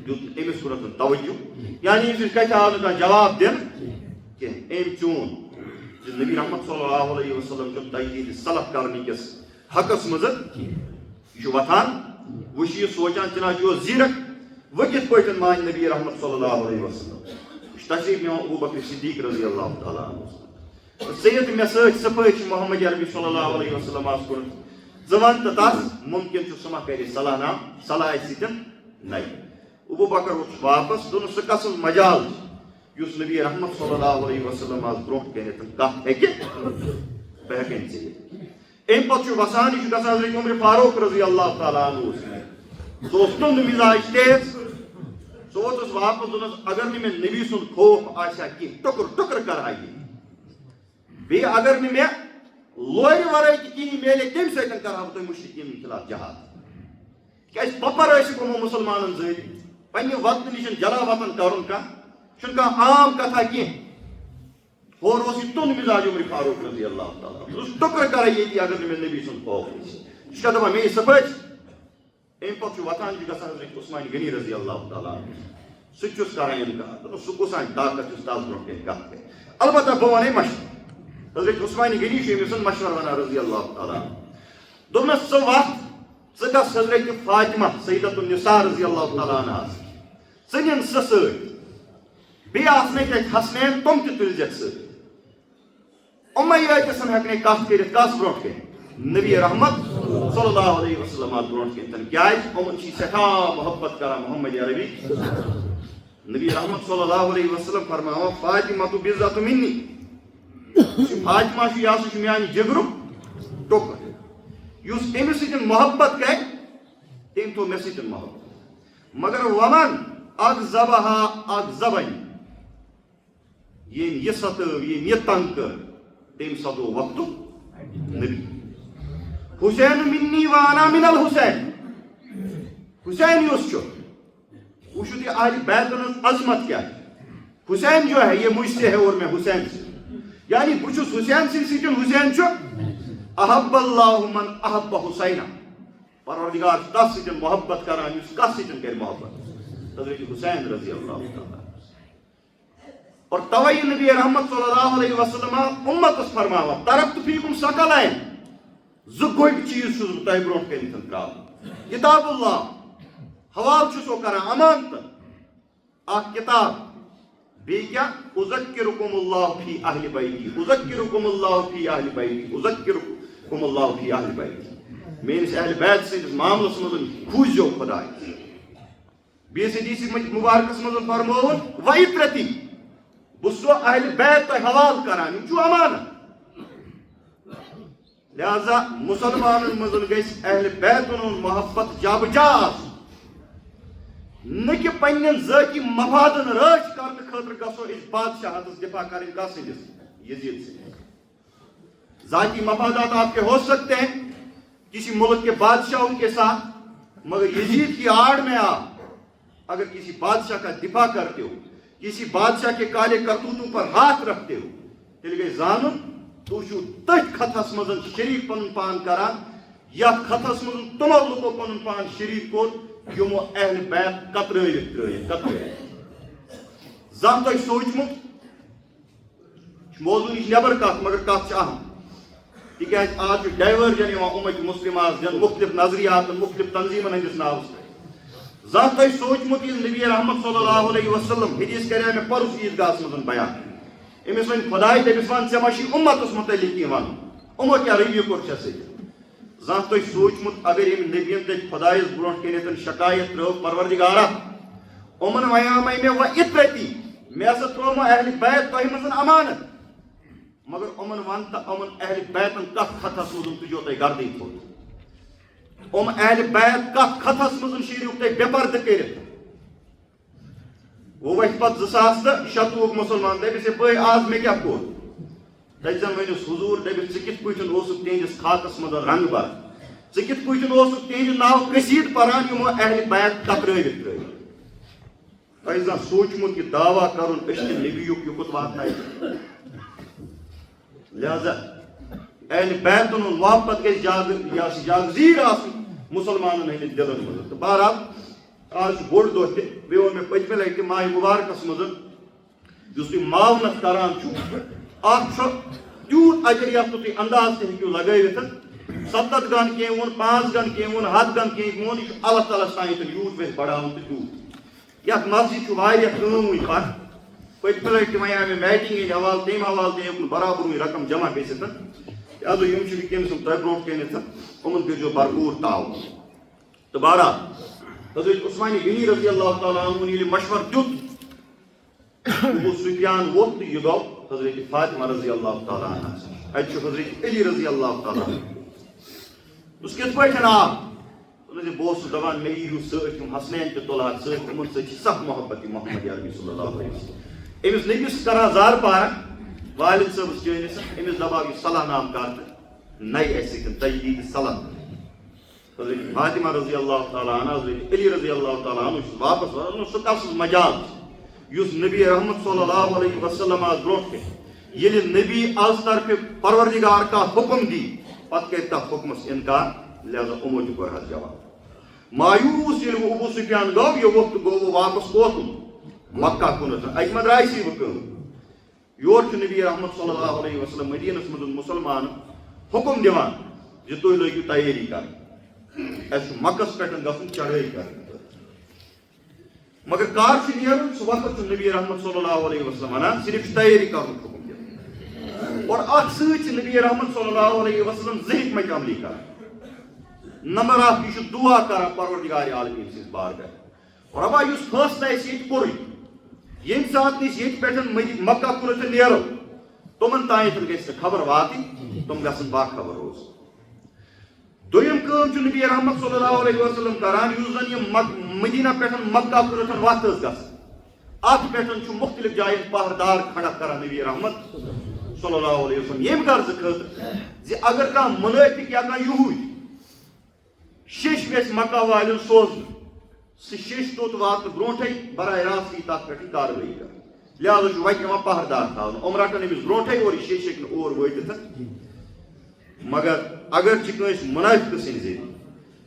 دیُت أمِس کُنتھ توجہ یعنی أمِس کتھِ آو نہٕ کانٛہہ جواب دِنہٕ کینٛہہ أمۍ چون زِ نبی رحمت صلی اللہ علیہ وسلم چھُ تجدیٖدِ صلح کرنہٕ کِس حقس منٛز یہِ چھُ وۄتھان وۄنۍ چھُ یہِ سونٛچان چناچ یہِ اوس زیٖرَکھ وۄنۍ کِتھ پٲٹھۍ مانہِ نبی رحمت صلی اللہ علیہ وسلم یہِ چھُ تشریٖف نِوان ابوٗ بکر صدیٖق رضی اللہ تعالیٰ عنہ ژےٚ یہِ مےٚ سۭتۍ صفٲیی چھِ محمد عربی صلی اللہ علیہ وسلم آس کوٚرمُت ژٕ وَن تہٕ تَس مُمکِن چھُ سُہ ما کَرِ صلح نام صلح اَسہِ سۭتۍ نَیہِ ابوٗ بکر ووٚتھُس واپس دوٚپنُس سُہ کس منٛز مجال چھُ یُس نبی رحمت صلی اللہ علیہ وسلم آز برونٛٹھ کٔنِتھ کتھ ہیٚکہِ بہٕ ہٮ۪کہٕ أمۍ ژےٚ اَمہِ پتہٕ چھُ وسان یہِ چھُ گژھان حضرت عمر فاروق رضی اللہ تعالیٰ عنہ سُہ اوس تُہُنٛد مِزاج تیز سُہ ووتُس واپس دوٚپنس اگر نہٕ مےٚ نبی سُنٛد خوف آسہِ ہا کینٛہہ ٹُکُر ٹُکر کرہا یہِ بیٚیہِ اگر نہٕ مےٚ لورِ ورٲے تہِ کِہیٖنۍ میلہِ تمہِ سۭتۍ کرہا بہٕ تۄہہِ مُشرِکیٖنن خلاف جہاد کیٛازِ پپر ٲسِکھ یِمو مُسلمانن زٲدۍ پننہِ وطنہٕ نِش جلا وطن کرُن کانٛہہ چھُنہٕ کانٛہہ عام کتھا کینٛہہ ہورٕ اوس یہِ تُہُنٛد مِزاج عمر فاروق رضی اللہ تعالیٰ ٹُکر کرے ییٚتہِ اگر نہٕ مےٚ نبی سُنٛد خوف آسہِ یہِ چھُ دپان مےٚ یہِ صفٲیی اَمہِ پتہٕ چھُ وۄتھان یہِ چھُ گژھان حضرت عثمان غنی رضی اللہ تعالیٰ سُہ تہِ چھُس کران اِنکار دوٚپُن سُہ کُس انہِ طاقت یُس تس برونٛٹھ کَنہِ کتھ کرِ البتہ بہٕ وَنَے مشورٕ حضرت عثمان غنی چھُ أمِس مشورٕ وَنان رضی اللہ تعالیٰ دوٚپنس ژٕ وَتھ ژٕ گژھ حضرت فاطمہ سیدۃ النساء رضی اللہ تعالیٰ عنہَس ژٕ نِن سۄ سۭتۍ بیٚیہِ آسنَے تَتہِ حسنین تِم تہِ تُلزٮ۪کھ سۭتۍ یِمے یٲتِسن ہٮ۪کنَے کتھ کٔرِتھ کس برونٛٹھ کَنہِ نبی رحمت صلی اللہ علیہ وسلم برونٛٹھ کَنہِ کیٛازِ یِمن چھِ سٮ۪ٹھاہ محبت کران محمد عربی نبی رحمت صلی اللہ علیہ وسلم فرماوان فاطمہ بِضعۃ منی فاطمہ چھُ یہِ ہسا چھُ میانہِ جگرُک ٹُکر یُس أمِس سۭتۍ محبت کرِ تٔمۍ تھوٚو مےٚ سۭتۍ محبت مگر وَمن اکھ ذبحا اکھ ذبحن ییٚمۍ یہِ ستٲو ییٚمۍ یہِ تنگ کٔر تٔمۍ ستوو وقتُک نبی حُسین منی وانا من الحسین حسین یُس چھُ وٕچھِو تُہۍ اہلِ بیتن ہٕنٛز عظمت کیٛاہ چھِ حسین جو ہے یہ مجھ سے ہے اور میں حسین سے یعنی بہٕ چھُس حسین سٕنٛدۍ سۭتۍ حسین چھُ احب اللہ من احب حسینہ پروردگار چھُ تس سۭتۍ محبت کران یُس کتھ سۭتۍ کرِ محبت حضرت حسین رضی اللہ تعالیٰ اور توے نبی رحمت صلی اللہ علیہ وسلم اُمتس فرماوان ترکت فیکم ثقلین زٕ گۄبۍ چیٖز چھُس بہٕ تۄہہِ برونٛٹھ کٔنِتھ تراوان کتاب اللہ حوالہٕ چھُسو کران امانتن اکھ کتاب بیٚیہِ کیٛاہ اُذکرکم اللہ فی اہلِ بیتی اُذکرکم اللہ فی اہلِ بیتی اُذکرکم اللہ فی اہلِ بیتی میٲنِس اہلِ بیت سٕنٛدِس معاملس منٛز کھوٗزیو خۄداے بیٚیِس حدیٖث مُبارکس منٛز فرمووُن وعترتی بہٕ چھُسو اہلِ بیت تۄہہِ حوالہٕ کران یِم چھُو امانت لہذا مسلمانن مزن گژھِ اہل بیتن ہُنٛد محبت جا بجا نہ کہ پننٮ۪ن ذٲتی مفادن رٲچھ کرنہٕ خٲطرٕ گژھو أسۍ بادشاہس دفاع کرٕنۍ کس سٕنٛدِس یزید سے ذاتی مفادات آپ کے ہو سکتے ہیں کسی ملک کے بادشاہوں کے ساتھ مگر یزید کی آڑ میں آپ اگر کسی بادشاہ کا دفاع کرتے ہو کسی بادشاہ کے کالے کرتوتوں پر ہاتھ رکھتے ہو تیل گئی زانن تو چھو تتھ خطس مزن شریک پن پان کران یا خطس مزن تمو لوکو پن پان شریک کو یمو اہل بیت قطرائیت زان تھی سوچمت موضوع نش نبر کت مگر کت اہم تکیاز آج ڈائیورجن امت مسلمہ مختلف نظریات مختلف تنظیمن ہندس ناوس زان تھی سوچمت نبی رحمت صلی اللہ علیہ وسلم حدیث کرے میں پرس عیدگاہ مزن بیان امس ون خدائے دپس ون ژے ما چھی امتس متعلق یہ ون امو کیا رویہ کور ژے سۭتۍ زان تھی سوچمت اگر ام نبین تک خدائس برونٹ کنتن شکایت ترو پروردگارا امن ویام مے و اطرتی مے ہسا تروما اہل بیت تہ مزن امانت مگر امن ون تا امن اہل بیتن کت خطس مزن تجو تہ گردی تھوت اہل بیت کت خطس مزن شیریو تہ بے پردہ کرت وہ وقت پت 2026 مسلمان دپس بھائی آز میں کیا کور تتہ زن ونس حضور دپس ژٕ کتھ پٲٹھۍ اوسُکھ تہنٛدِس خاکس منٛز رنگ بر ژٕ کتھ پٲٹھۍ اوسُکھ تہنٛدِ ناو قصیٖد پران یمو اہل بیت کترٲوِتھ تۄہہِ زن سوٗنٛچمُت یہِ دعوا کرُن أسۍ چھِ نبیُک یہِ کوٚت واتنایہِ لہذا اہل بیتن ہُنٛد محبت گژھِ جاگزیٖر آسٕنۍ مسلمانن ہٕنٛدِس دلن منٛز تہٕ بہرحال آج بوٚڑ دۄہ تہِ بیٚیہِ ووٚن مےٚ پٔتمہِ لٹہِ تہِ ماہِ مُبارکس منٛز یُس تُہۍ معاونت کران چھُو اکھ چھُ تیوٗت اجر یتھ نہٕ تُہۍ انداز تہِ ہیٚکِو لگٲوِتھ 70 گن کینٛہہ ووٚن 5 گن کینٛہہ ووٚن 100 گن کینٛہہ ووٚن یہِ چھُ اللہ تعالیٰ تانۍ یوٗت ویژھِ بڑاوُن تہٕ تیوٗت یتھ مسجد چھُ واریاہ کٲم وٕنۍ پتھ پٔتمہِ لٹہِ تہِ وَنیٛاو مےٚ میٹنگ ہٕنٛدۍ حوالہٕ تمہِ حوالہٕ تہِ ہیوٚک نہٕ برابر وٕنۍ رقم جمع گٔژھِتھ لہذا یِم چھِ وٕنکیٚنس تۄہہِ برونٛٹھ کٔنِتھ یِمن کٔرۍزیو بھرپوٗر تعاوُن تہٕ بہرحال حضرت عثمان غنی رضی اللہ تعالیٰ عنہُن ییٚلہِ مشور دیُت ابو سفیان ووت تہٕ یہِ گوٚو حضرت فاطمہ رضی اللہ تعالیٰ عنہ اتہِ چھُ حضرت علی رضی اللہ تعالیٰ عنہ دوٚپُس کِتھ پٲٹھۍ آو بہٕ اوسُس دپان مےٚ ییٖہِو سۭتۍ یِم حسنین تہِ تُلہٕ سۭتۍ یِمن سۭتۍ چھِ سخ محبت یہِ محمد عربی صلی اللہ علیہ وسلم أمِس نبِس کران زارٕ پارا والد صٲبس چٲنِس أمِس دپاو یہِ صلح نام کر تہٕ نَیہِ اَسہِ سۭتۍ تجدیٖد صلح حضرت فاطمہ رضی اللہ تعالیٰ عنہ حضرت علی رضی اللہ تعالیٰ عنہ چھُس واپس واتان سُہ تسُس مجال یُس نبی رحمت صلی اللہ علیہ وسلم آز برونٛٹھ کَنہِ ییٚلہِ نبی از طرفہِ پروردگار کانٛہہ حُکم دی پتہٕ کرِ تتھ حُکمس انکار لہذا یِمو تہِ کوٚر حظ جواب مایوٗس ییٚلہِ وۄنۍ ابو سفیان گوٚو یہِ ووٚتھ تہٕ گوٚو وۄنۍ واپس کوتُن مکہ کُنتھ اتہِ ما درٛایسی وۄنۍ کٲم یورٕ چھُ نبی رحمت صلی اللہ علیہ وسلم مدیٖنس منٛز مُسلمانن حُکم دِوان زِ تُہۍ لٲگِو تیٲری کرٕنۍ اَسہِ چھُ مکس پٮ۪ٹھ گژھُن چڑٲے کرٕنۍ مگر کر چھُ نیرُن سُہ وقت چھُ نبی رحمت صلی اللہ علیہ وسلم ونان صرف چھُ تیٲری کرنُک حُکم دِوان اور اتھ سۭتۍ چھِ نبی رحمت صلی اللہ علیہ وسلم 2 حکمت عملی کران نمبر 1 یہِ چھُ دعا کران پروردگار عالمیٖن سٕنٛدِس بارگاہ رۄبا یُس فٲصلہٕ اَسہِ ییٚتہِ کوٚرُے ییٚمہِ ساتہٕ أسۍ ییٚتہِ پٮ۪ٹھ مکہ کُنتھ نیرو تِمن تانٮ۪تھ گژھِ نہٕ خبر واتٕنۍ تِم گژھن باخبر روزٕنۍ دوٚیِم کٲم چھُ نبی رحمت صلی اللہ علیہ وسلم کران یُس زن یہِ مدیٖنہ پٮ۪ٹھ مکہ کُنتھ وتھ ٲس گژھان اتھ پٮ۪ٹھ چھُ مختلف جاین پہردار کھڑا کران نبی رحمت صلی اللہ علیہ وسلم ییٚمہِ غرضہٕ خٲطرٕ زِ اگر کانٛہہ مُنٲفِق یا کانٛہہ یہوٗدۍ شیٚش گژھِ مکہ والٮ۪ن سوزنہٕ سُہ شیٚش توٚت واتنہٕ برونٛٹھٕے براہ راست یی تتھ پٮ۪ٹھ کاروٲیی کرنہٕ لہذا چھُ وتہِ یِوان پہردار تھاونہٕ یِم رٹن أمِس برونٛٹھٕے اور یہِ شیٚش ہیٚکہِ نہٕ اور وٲتِتھ مگر اگر چھِ کٲنٛسہِ مُنٲفِق سٕنٛدِ ذٔریعہٕ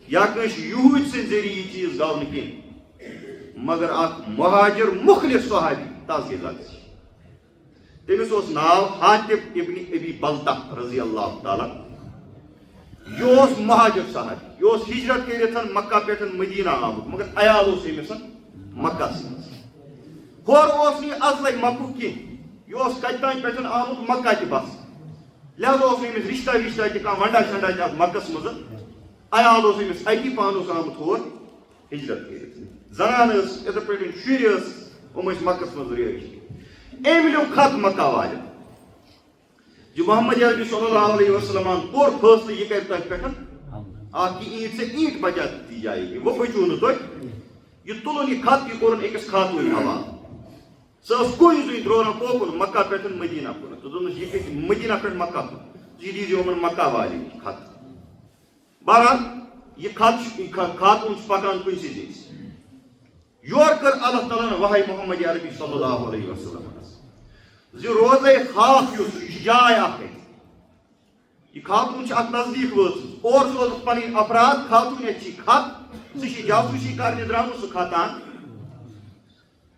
یا کٲنٛسہِ یہوٗدۍ سٕنٛدِ ذٔریعہٕ یہِ چیٖز گوٚو نہٕ کینٛہہ مگر اکھ مہاجر مخلص صحابی تس گٔے لگژ تٔمِس اوس ناو حاطب ابن ابی بلتہ رضی اللہ تعالیٰ یہِ اوس مہاجر صحابی یہِ اوس ہجرت کٔرِتھ مکہ پٮ۪ٹھ مدیٖنہ آمُت مگر عیال اوس أمِس مکہس منٛز ہورٕ اوس نہٕ یہِ اصلٕے مکُک کینٛہہ یہِ اوس کتہِ تانۍ پٮ۪ٹھ آمُت مکہ تہِ بس لہذا اوس نہٕ أمِس رشتہ وشتہ تہِ کانٛہہ ونڈا شنڈا تہِ اتھ مکس منٛز عیال اوس أمِس اکی پانہٕ اوس آمُت ہور ہجرت کٔرِتھ زنان ٲس یِتھے پٲٹھۍ شُرۍ ٲس یِم ٲسۍ مکس منٛز رٲچھ أمۍ لیوٚکھ خط مکہ والٮ۪ن جو محمد عربی صلی اللہ علیہ وسلم کوٚر فٲصلہٕ یہ کر تۄہہِ پٮ۪ٹھ اکھ اینٹ سے اینٹ بچا دی جائے گی وہ بچو نہٕ تۄہہِ یہ تُلُن یہ خط یہ کوٚرُن أکِس خاتوٗنۍ حوالہٕ سۄ ٲس کُنۍ زُنۍ درٛوران کوکُن مکہ پٮ۪ٹھ مدیٖنہ کُن تہٕ دوٚپنَس یہِ گژھِ مدیٖنہ پٮ۪ٹھ مکہ کُن یہِ دیٖزیو یِمن مکہ والٮ۪ن یہِ خط بہرحال یہ خاتون پکان کُنسٕے زِنِس یور کٔر اللہ تعالیٰ ہن وحی محمد عربی صلی اللہ علیہ وسلم زِ روزے خاک یُس یہِ چھِ جاے اکھ اَتہِ یہ خاتون چھِ اتھ نزدیٖک وٲژمٕژ اور سوزُکھ پنٕنۍ افراد خاتون اَتہِ چھِ خط سُہ چھِ جاسوٗسی کرنہِ درٛامُت سُہ خطان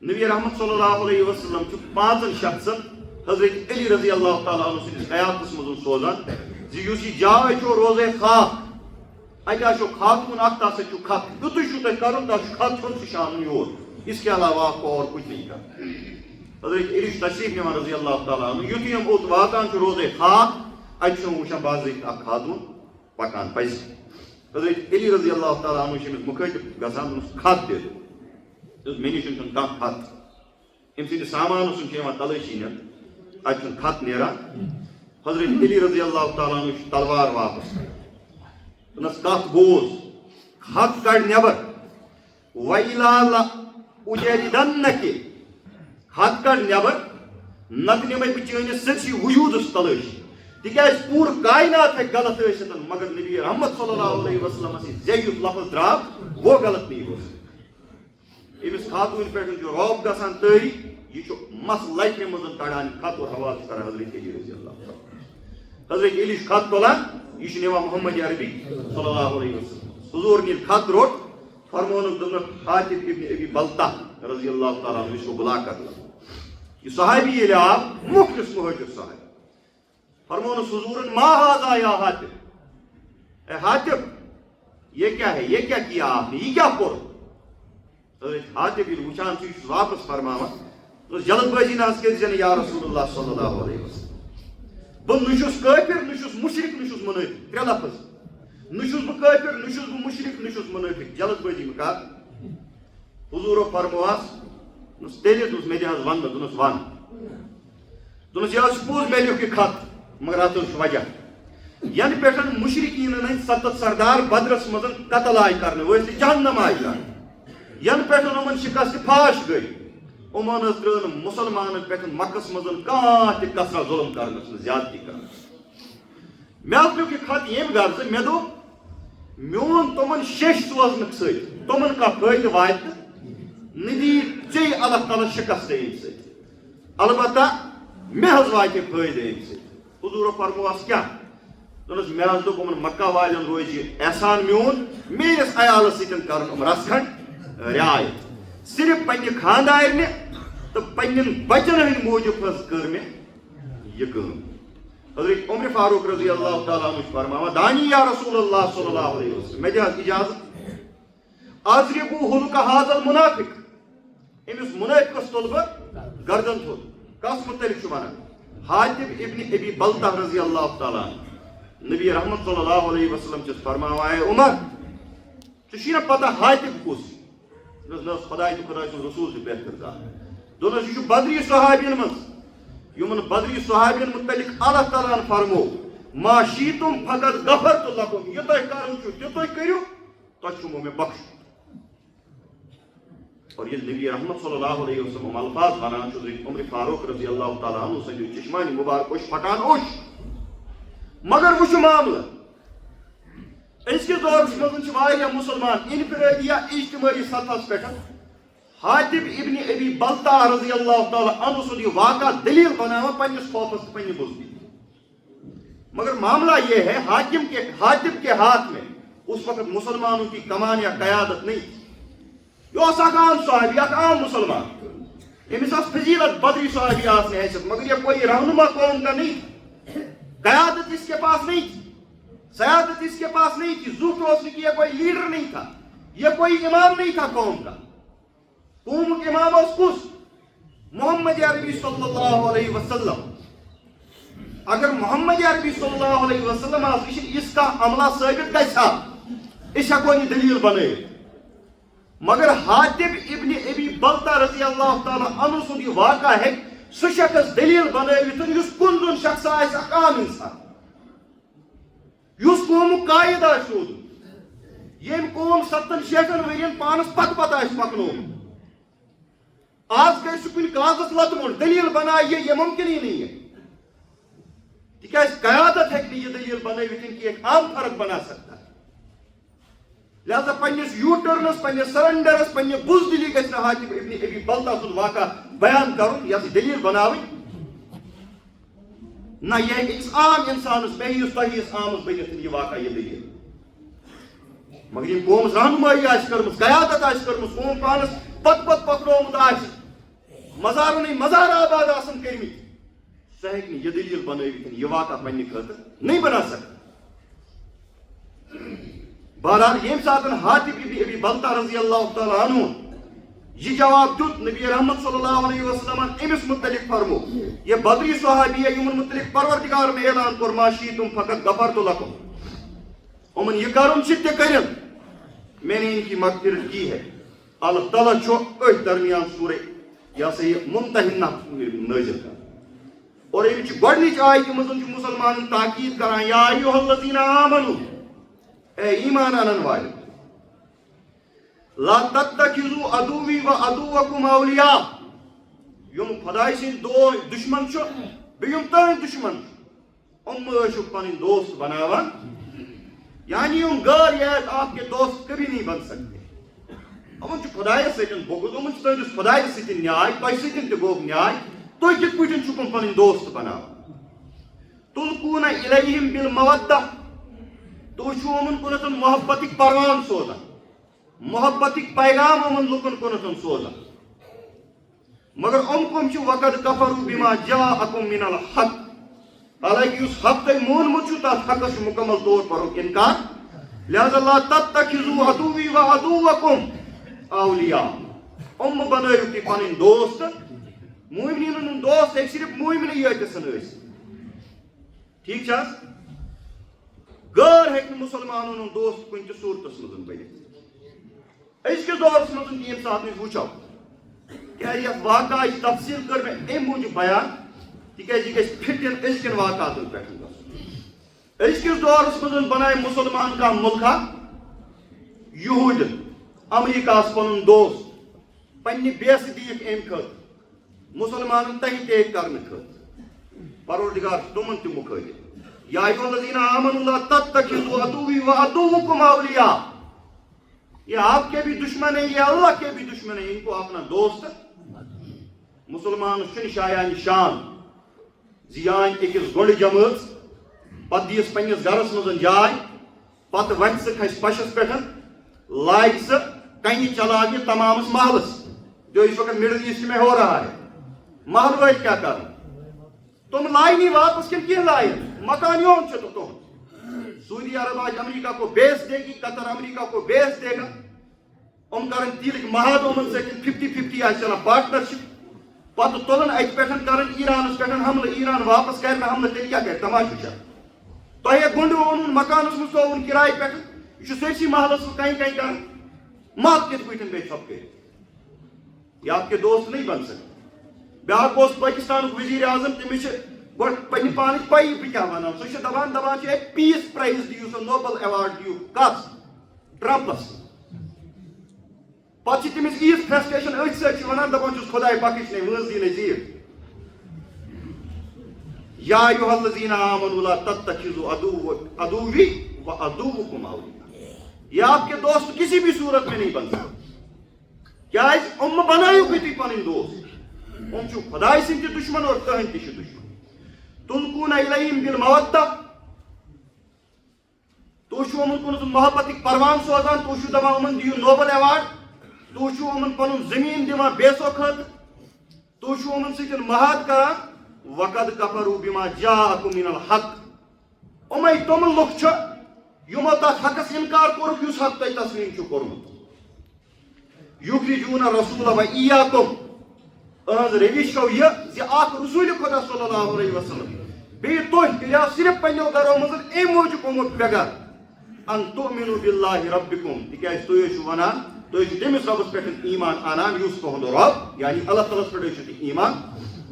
نبی رحمت صلی اللہ علیہ وسلم چھُ 5 شخصن حضرت علی رضی اللہ تعالیٰ عنہ سٕنٛدِس قیادتس منٛز سوزان زِ یُس یہِ جاے چھُ روزے خاک اتہِ آسیو خاتون اکھ تتھ سۭتۍ چھُ خط یُتُے چھُو تۄہہِ کرُن تتھ چھُ خط چھُن سُہ چھُ انُن یور اس کے علاوہ آپ کو اور کچھ نہیں کرنا حضرت علی چھُ تشریف نِوان رضی اللہ تعالیٰ عنہ یُتھُے یِم اوٚت واتان چھِ روزے خاک اتہِ چھِ یِم وٕچھان باضٲبطہٕ اکھ خاتون پکان پزِ حضرت علی رضی اللہ تعالیٰ عنہ چھِ أمِس مُخٲطِب گژھان دوٚپنَس خط دِ دوٚپُس مےٚ نِش چھُنہٕ کانٛہہ خط أمۍ سٕنٛدِس سامانس چھِ یِوان تلٲشی نِنہٕ اتہِ چھُنہٕ خط نیران حضرت علی رضی اللہ تعالیٰ عنہ چھُ تلوار واپس دوٚپنَس کتھ بوز خط کڑ نٮ۪بر وَإِلَىٰ أُجَرِدَنَّكِ خط کڑ نٮ۪بر نتہٕ نِمَے بہٕ چٲنِس سٲرسٕے وجوٗدس تلٲشی تِکیٛازِ پوٗرٕ کائنات ہیٚکہِ غلط ٲسِتھ مگر نبی رحمت صلی اللہ علیہ وسلم زیٚیہِ یُس لفظ درٛاو وہ غلط نہیں ہو أمِس خاتوٗنہِ پٮ۪ٹھ چھُ رۄب گژھان تٲری یہ چھُ مس لٹہِ منٛز کڑان خط اور حوالہٕ چھُ کران حضرت علی رضی اللہ تعالیٰ حضرت علی چھُ خط تُلان یہ چھُ نِوان محمد عربی صلی اللہ علیہ وسلم حضور ییٚلہِ خط روٚٹ فرمونُکھ دوٚپنکھ حاتِب ابن ابی بلتہ رضی اللہ تعالیٰ عنہ کو بلا کر یہ صحابی ییٚلہِ آو مخلص مہاجر صحابی فرمونس حضورن ما هذا یا حاتب اے حاتب یہ کیا ہے یہ کیا کیا آپ نے یہ کیا کوٚر حضرت حاتب ییٚلہِ وٕچھان چھُ یہِ چھُ واپس فرماوان دوٚپُس جلد بٲزی نہ حظ کٔرزِ نہٕ یا رسول اللہ صلی اللہ علیہ وسلم بہٕ نہ چھُس کٲفِر نہ چھُس مُشرِک نہ چھُس مُنٲفِق 3 لفظ نہ چھُس بہٕ کٲفِر نہ چھُس بہٕ مُشرِک نہ چھُس مُنٲفِق جلد بٲزی مہٕ کر حضوٗرو فرمووس دوٚپنَس تیٚلہِ دوٚپُس مےٚ تہِ حظ وَن نہٕ دوٚپنَس وَن دوٚپنَس یہِ حظ چھُ پوٚز مےٚ لیوٚکھ یہِ خط مگر اتھ چھُ وجہ ینہٕ پٮ۪ٹھ مُشرِکیٖنن ہٕنٛدۍ 7 سردار بدرس منٛز قتل آیہِ کرنہٕ وٲتۍ جہنم آیہِ کرنہٕ ینہٕ پٮ۪ٹھ یِمن شکست فاش گٔے یِمن حظ ترٛٲو نہٕ مُسلمانن پٮ۪ٹھ مکس منٛز کانٛہہ تہِ کثرا ظُلم کرنس منٛز زیادتی کرنس مےٚ حظ لیوٚکھ یہِ خط ییٚمہِ غرضہٕ مےٚ دوٚپ میون تِمن شیٚش سوزنہٕ سۭتۍ تِمن کانٛہہ فٲیدٕ واتہِ نہٕ دِیہِ ژےٚ اللہ تعالیٰ شکست اَمہِ سۭتۍ البتہ مےٚ حظ واتہِ فٲیدٕ اَمہِ سۭتۍ حضوٗرو فرمووس کیٛاہ دوٚپنَس مےٚ حظ دوٚپ یِمن مکہ والٮ۪ن روزِ احسان میون میٲنِس عیالس سۭتۍ کرُن یِم رژھ کھنٛڈ رعایت صرف پننہِ خاندارنہِ تہٕ پننٮ۪ن بچن ہٕنٛدۍ موٗجوٗب حظ کٔر مےٚ یہِ کٲم حضرت عمر فاروق رضی اللہ تعالیٰ عنہ چھُ فرماوان دانی یا رسول اللہ صلی اللہ علیہ وسلم مےٚ دِ حظ اجازت اضربوا حُلقَ هذا المنافق أمِس مُنٲفِقس تُلہٕ بہٕ گردن تھوٚد کس متعلق چھُ ونان حاتب ابن ابی بلتہ رضی اللہ تعالیٰ عنہ نبی رحمت صلی اللہ علیہ وسلم چھُس فرماوان اے عمر ژےٚ چھُے نہ پتہ حاتب کُس نہ حظ خداے تہٕ خداے سُنٛد رسوٗل تہِ بہتر زانان دوٚپنَس یہِ چھُ بدری صحابین منٛز یِمن بدری صحابین متعلق اللہ تعالیٰ ہن فرمو ما شیٖتُم فقط غفرتُ لکُم یہِ تۄہہِ کرُن چھُ تہِ تُہۍ کٔرِو تۄہہِ چھُمو مےٚ بخشُن اور ییٚلہِ نبی رحمت صلی اللہ علیہ وسلم الفاظ ونان چھُ حضرت عمر فاروق رضی اللہ تعالیٰ عنہ سٕنٛدِ چشمانہِ مُبارک اوٚش پھٹان اوٚش مگر وٕچھو معاملہٕ أزکِس دورس منٛز چھِ واریاہ مُسلمان انفرٲدی یا اجتمٲعی سطحس پٮ۪ٹھ حاتب ابن ابی بلتہ رضی اللہ تعالیٰ عنہ سُنٛد یہِ واقعہ دلیٖل بناوان پننِس خوفس تہٕ پننہِ بُزدگی مگر معاملہ یہ ہے حاتب کے ہاتھ میں اس وقت مسلمانوں کی کمان یا قیادت نہیں تھی یہ اوس اکھ عام صحابی اکھ عام مسلمان أمِس ٲس فضیلت بدری صحابی آسنہِ حیثیت مگر یہ کوئی رہنما قوم کا نہیں تھا قیادت اس کے پاس نہیں تھی سیادت اس کے پاس نہیں تھی ظفر اس کی یہ کوئی لیڈر نہیں تھا یہ کوئی امام نہیں تھا قوم کا قومُک امام اوس کُس محمد عربی صلی اللہ علیہ وسلم اگر محمد عربی صلی اللہ علیہ وسلم اس کا عملہ ثابت گژھِ ہا أسۍ ہٮ۪کو یہِ دلیٖل بنٲیِتھ مگر حاتب ابن ابی بلتہ رضی اللہ تعالیٰ عنہ سُنٛد یہِ واقعہ ہیٚکہِ سہ شخص دلیل بنٲوِتھ یُس کُن زوٚن شخص آسہِ اکھ عام اِنسان یُس قومُک قٲیِد آسہِ روٗدمُت ییٚمۍ قوم 70-60 ؤرین پانس پتہٕ آسہِ پکنومُت آز گژھِ سُہ کُنہِ کاغذس لتمُت دلیل بنایہِ یہ ممکن ہی نہیں ہے تِکیٛازِ قیادت ہیٚکہِ نہٕ یہِ دلیل بنٲوِتھ کہ ایک عام فرق بنا سکتا ہے لہذا پننس یوٗ ٹرنس پننس سرنڈرس پننہِ بزدلی گژھِ نہٕ حاتم ابن ابی بلتا سُنٛد واقعہ بیان کرُن یتھ دلیل بناوٕنۍ نہ یہ ہیٚکہِ أکِس عام انسانس مےٚ ہِوِس تۄہہِ ہِوِس عامس بٔنِتھ یہِ واقعہ یہِ دلیل مگر ییٚمۍ قومس رہنمٲیی آسہِ کٔرمٕژ قیادت آسہِ کٔرمٕژ قوم پانس پتہٕ پکنومُت آسہِ مزارنٕے مزار آباد آسن کٔرمٕتۍ سہ ہیٚکہِ نہٕ یہِ دلیل بنٲوِتھ یہِ واقعہ پننہِ خٲطرٕ نہیں بنا سکتا بہرحال ییٚمہِ ساتہٕ حاتم ابن ابی بلتا رضی اللہ تعالیٰ عنہ یہ جواب دیُت نبی رحمت صلی اللہ علیہ وسلم أمِس متعلق فرمو یہ بدری صحابی یِمن متعلق پروردگار نے اعلان کوٚر ما شئتم فقط غفرت لكم یِمن یہ کرُن چھِ تہِ کٔرِن میں نے ان کی مغفرت کی ہے اللہ تعالیٰ چھُ أتھۍ درمیان سورہ یہ سا یہ ممتحنہ نازل کران اور امِچ گۄڈنِچ آیتہِ منٛز چھُ مُسلمانن تاکید کران یا ایھا الذین آمنوا اے ایمان انن والے لا تتخذوا عدوی و عدوکم اولیاء یم خداے سٕنٛدۍ دشمن چھُ بیٚیہِ یم تُہٕنٛدۍ دشمن چھُ ٲسِو پنٕنۍ دوست بناوان یعنی یم غیر یہ آپ کے دوست کبھی نہیں بن سکتے یمن چھُ خدایس سۭتۍ بغض یمن چھُ تُہٕنٛدِس خدایس سۭتۍ نیاے تۄہہِ سۭتۍ تہِ گوٚو نیاے تُہۍ کِتھ پٲٹھۍ چھُکھ پنٕنۍ دوست بناوان تلقون الیہم بالمودہ تُہۍ چھِو یِمن کُنتھ محبتٕکۍ پروان سوزان محبتٕکۍ پیغام یِمن لُکن کُنتھ سوزان مگر کم چھِ وقد کفروا بما جاءکم من الحق حالانکہ اس حق تۄہہِ مونمُت چھُ تتھ حقس چھُ مکمل طور پر انکار لہذا لا تتخذوا عدوی و عدوکم اولیاء بنٲیِو تُہۍ پنٕنۍ دوست مومنین ہُنٛد دوست ہیٚکہِ صرف مومنٕے یٲتِسن ٲسِتھ ٹھیک چھا غٲر ہیٚکہِ نہٕ مُسلمانن ہُنٛد دوست کُنہِ تہِ صوٗرتس منٛز بٔنِتھ أزکِس دورس منٛز تہِ ییٚمہِ ساتہٕ أسۍ وٕچھو کیٛازِ یتھ واقعٕچ تفصیٖل کٔر مےٚ اَمہِ موٗجوٗب بیان تِکیٛازِ یہِ گژھِ فِٹِن أزکٮ۪ن واقعاتن پٮ۪ٹھ گژھُن أزکِس دورس منٛز بنایہِ مُسلمان کانٛہہ مُلکا یہوٗدین امریکاہس پنُن دوست پننہِ بیسہٕ دِیِکھ اَمہِ خٲطرٕ مسلمانن تحت کرنہٕ خٲطرٕ پروردگار چھُ تِمن تہِ مُخٲطب یا ایھا الذین آمنوا لا تتخذوا عدوی و عدوکم اولیاء یہ آپ کے بھی دشمن ہیں یہ اللہ کے بھی دشمن ہیں ان کو اپنا دوست مسلمانس چھُنہٕ شایان شان زِ یہِ اَنہِ أکِس گۄنڈٕ جمٲژ پتہٕ دِیس پننِس گرس منٛز جاے پتہٕ وتھِ سُہ کھسہِ پشس پٮ۪ٹھ لاگہِ سُہ کنہِ چلاونہِ تمامس محلس جو اس وقت مڈل ایسٹ میں ہو رہا ہے محل وٲلۍ کیٛاہ کرن تم لائنی واپس کن کیٚنٛہہ لائن مکان یون چھُ تہٕ تُہُنٛد سعودی عرب آج امریکہ کو بیس دے گی قطر امریکہ کو بیس دے گا کرن تیلٕکۍ محاد یِمن سۭتۍ 50-50 آسہِ چلان پارٹنرشپ پتہٕ تُلن اتہِ پٮ۪ٹھ کرن ایرانس پٮ۪ٹھ حملہٕ ایران واپس کرِ نہٕ حملہٕ تیٚلہِ کیٛاہ کرِ تماشہٕ چھا تۄہہِ گُنڈٕ اوٚنوُن مکانس منٛز تھووُن کِراے پٮ۪ٹھ یہِ چھُ سٲرسٕے محلس منٛز کنہِ کنہِ کران محل کِتھ پٲٹھۍ بیٚیہِ ژھۄپہٕ کٔرِتھ یہ آپ کے دوست نہیں بن سکتے بیاکھ اوس پاکستانُک وزیر اعظم تٔمِس چھِ گۄڈٕ پننہِ پانٕچ پایی بہٕ کیٛاہ وَنان سُہ چھُ دپان چھِ ہے پیٖس پرایز دِیِو سا نوبل ایوارڈ دِیِو کتھ ٹرمپس پتہٕ چھِ تٔمِس ییٖژ فرسٹریشن أتھۍ سۭتۍ چھِ وَنان دپان چھُس خۄداے بخٕش نے وٲنٛس دِی نے زیٖٹھ یا ایھا الذین آمنوا لا تتخذوا عدوی و عدوکم اولیاء یہ آپ کے دوست کسی بھی صورت میں نہیں بن سکتے کیٛازِ بنٲیِو تُہۍ پنٕنۍ دوست چھُ خداے سٕنٛدۍ تہِ دشمن اور تُہٕنٛدۍ تہِ چھِ دشمن تلقون الیہم بالمودہ تُہۍ چھِو یِمن کُن محبتٕکۍ پروان سوزان تُہۍ چھِو دپان یِمن دِیِو نوبل ایوارڈ تُہۍ چھِو یِمن پنُن زٔمیٖن دِوان بیسو خٲطرٕ تُہۍ چھِو یِمن سۭتۍ محاد کران وقد کفروا بما جاءکم من الحق یِمے تِم لُکھ چھِ یِمو تتھ حقس انکار کوٚرُکھ یُس حق تۄہہِ تسلیٖم چھُ کوٚرمُت یخرجون الرسول و ایاکم اہذ روش چھو یہ زِ اکھ رسول خدا صلی اللہ علیہ وسلم بیٚیہِ تُہۍ کٔرِو صرف پننیو گرو منٛز اَمہِ موٗجوٗب آمُت بےٚگار ان تؤمنوا باللہ ربکم تِکیٛازِ تُہۍ ٲسِو ونان تُہۍ ٲسِو تٔمِس رۄبس پٮ۪ٹھ ایمان انان یُس تُہُنٛد رۄب یعنی اللہ تعالیٰ ہس پٮ۪ٹھ ٲسِو تُہۍ ایمان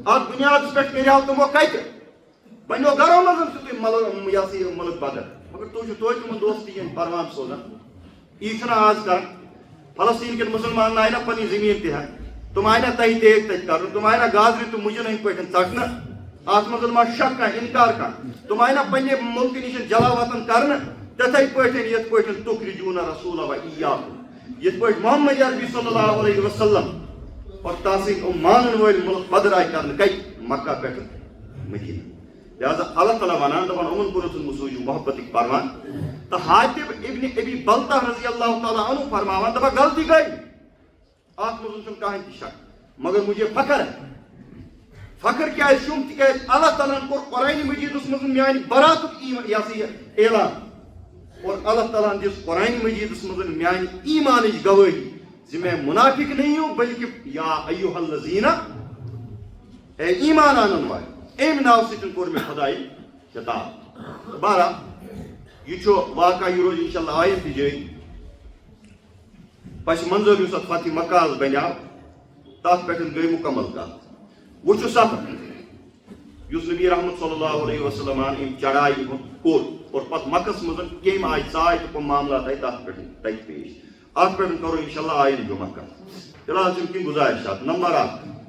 ات بنیاد پہ کریو تمو کت بنو گرو مزے ملک بدر مگر تھی تم دوستی پروان سوزان یہ آج کر فلسطین کن مسلمان آئی نا پنی زمین تہ تم آئی نا تہ دیکھ تک کر تم آئی نا گازری تو مجھے ہند پہ ٹھٹنا ات مز ما شک کھانا انکار کھانا تم آئی نا پنہ ملک نش جلا وطن کرنا تتھے پہ یت پہ تخرجون رسول و ایاکم یت پہ محمد عربی صلی اللہ علیہ وسلم اور تاسک مانن ول ملک بدر آئی کرنا کئی مکہ پہ مدینہ لہذا اللہ تعالیٰ ونان دپان امن کورو تم سوزو محبت پروان تو حاتب ابن ابی بلتہ رضی اللہ تعالیٰ عنہ فرماوان دپان غلطی گئی ات مز کہیں تہ شک مگر مجھے فخر ہے فخر کیا شم تک اللہ تعالیٰ کور قرآن مجید مز میان برات اعلان اور اللہ تعالیٰ دس قرآن مجید مز میان ایمان گواہی زِ میں منافق نہیں ہوں بلکہ یا ایھا الذین اے ایمان آنن والے ایم ناو سۭتۍ کوٚر مےٚ خۄدایہِ خطاب بہرحال یہ چھُ واقعہ یہ روز انشاءاللہ آیت تہِ جٲری پس منظر یُس اتھ فتح مکہ حظ بنیو تتھ پٮ۪ٹھ گٔے مکمل کتھ وٕچھو سفر یُس نبی رحمت صلی اللہ علیہ وسلم ام چڑھائی ہُنٛد کوٚر اور پتہٕ مکس منٛز کٔمۍ آیہِ ژاے تہٕ کٕم معاملات آیہِ تتھ پٮ۪ٹھ تتہِ پیش اتھ پٮ۪ٹھ کرو انشاءاللہ آیت جمعہ کتھ فی الحال چھِ کینٛہہ گزارشات نمبر 1